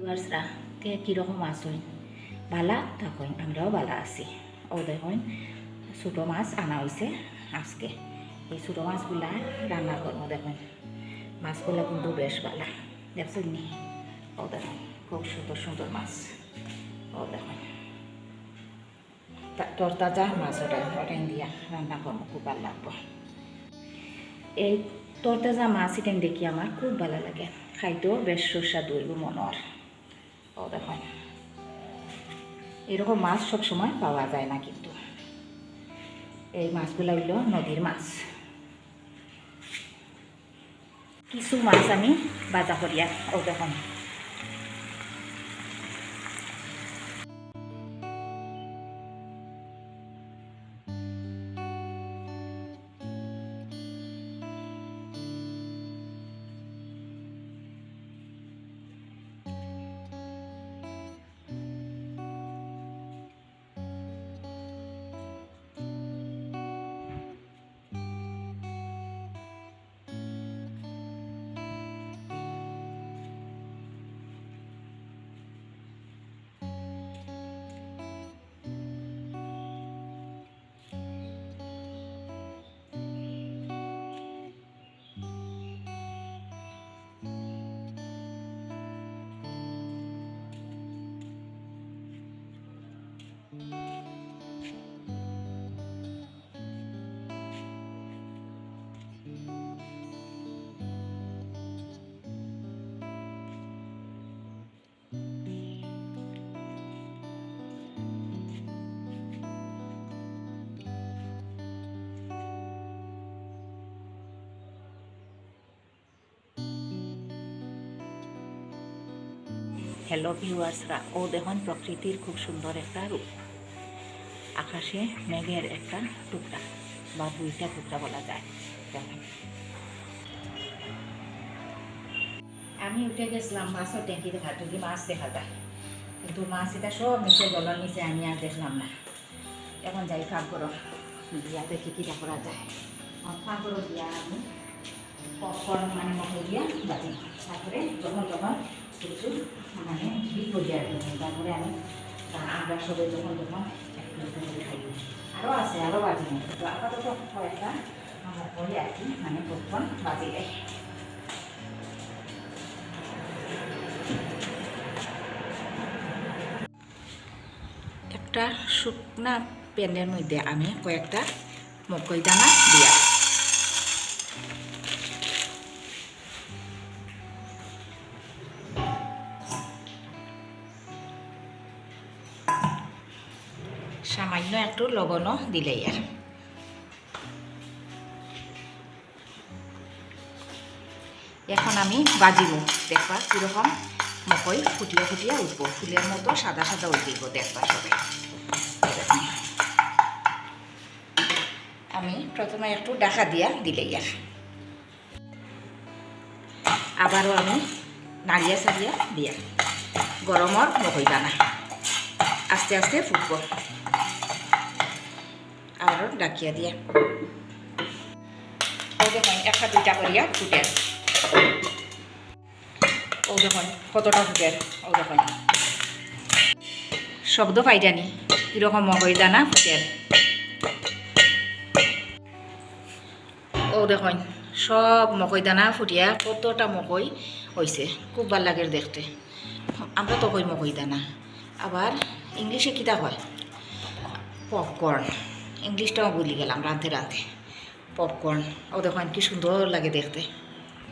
ভিউয়ার্সরা কে কীরকম আছেন? ভালা থাকুন, আমরাও ভালো আছি। ও দেখুন ছোটো মাছ আনা হয়েছে আজকে। এই ছোটো মাছগুলা রান্না করবো। দেখুন মাছগুলো কিন্তু বেশ ভালো, দেখছেন নি? ও দেখুন খুব সুন্দর সুন্দর মাছ। ও দেখুন তরতাজা মাছ, ওটা দিয়া রান্না করবো, খুব ভালো লাগবো। এই তরতাজা মাছ এটা দেখি আমার খুব ভালো লাগে, খাইতেও বেশ সুস্বাদু হইব মনের। ও দেখুন এরকম মাছ সবসময় পাওয়া যায় না, কিন্তু এই মাছগুলো হইল নদীর মাছ। কিছু মাছ আমি বাজা করিয়া। ও দেখুন হ্যালো ভিউয়ার্সরা, ও দেখুন প্রকৃতির খুব সুন্দর একটা রূপ। আকাশে মেঘের একটা টুকরা বা দুইটা টুকরা বলা যায়। দেখুন আমি উঠে গেছিলাম মাছও ট্যাঙ্কি দেখা, যদি মাছ দেখা যায়, কিন্তু মাছ এটা সব নিচে জলের নিচে আমি আর দেখলাম না। এখন যাই ফাঁকগড় দিয়া দেখি কীটা করা যায়। ফাঁকগড় দিয়া আমি পপকর্ন মানে মশলা দিয়া বাজি, তারপরে যখন যখন কিছু মানে বিক্রি আর কি, তারপরে আমি আমরা সবাই যখন যখন একটু খাই। আরও আছে, আরও বাজি নেই, তো আপাতত কয়েকটা আমার পরে আর কি মানে পপকর্ন বাজি দেয়। একটা শুকনা প্যানের মধ্যে আমি কয়েকটা মকই দানা দিয়া সামান্য একটু লবণও দিলেই আর। এখন আমি বাজিব, দেখবা কীরকম মকই ফুটিয়ে ফুটিয়ে উঠব, ফুলের মতো সাদা সাদা উঠব, দেখবা সবাই। আমি প্রথমে একটু ডাকা দিয়া দিলেই আর, আবারও আমি নাড়িয়া সারিয়া দিয়া গরমর মকই দানা আস্তে আস্তে ফুটব, আবারও ডাকিয়া দিয়া। ও দেখুন একটা দুইটা করিয়া ফুটে, ও দেখুন কতটা ফুটে। ও দেখুন শব্দ পাইটানি কীরকম মকই দানা ফুটে। ও দেখুন সব মকই দানা ফুটিয়া কতটা মকই হয়েছে, খুব ভাল লাগে দেখতে। আমরা তো কই মকই দানা, আবার ইংলিশে কীটা হয় পপকর্ন, ইংলিশটাও ভুলি গেলাম রাঁধতে রাঁধতে। পপকর্ন ও দেখুন কি সুন্দর লাগে দেখতে,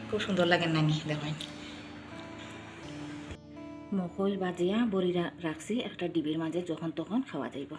খুব সুন্দর লাগে নানি। দেখুন মকই বাজিয়া বড়ি রাখছি একটা ডিবির মাঝে, যখন তখন খাওয়া যাইব।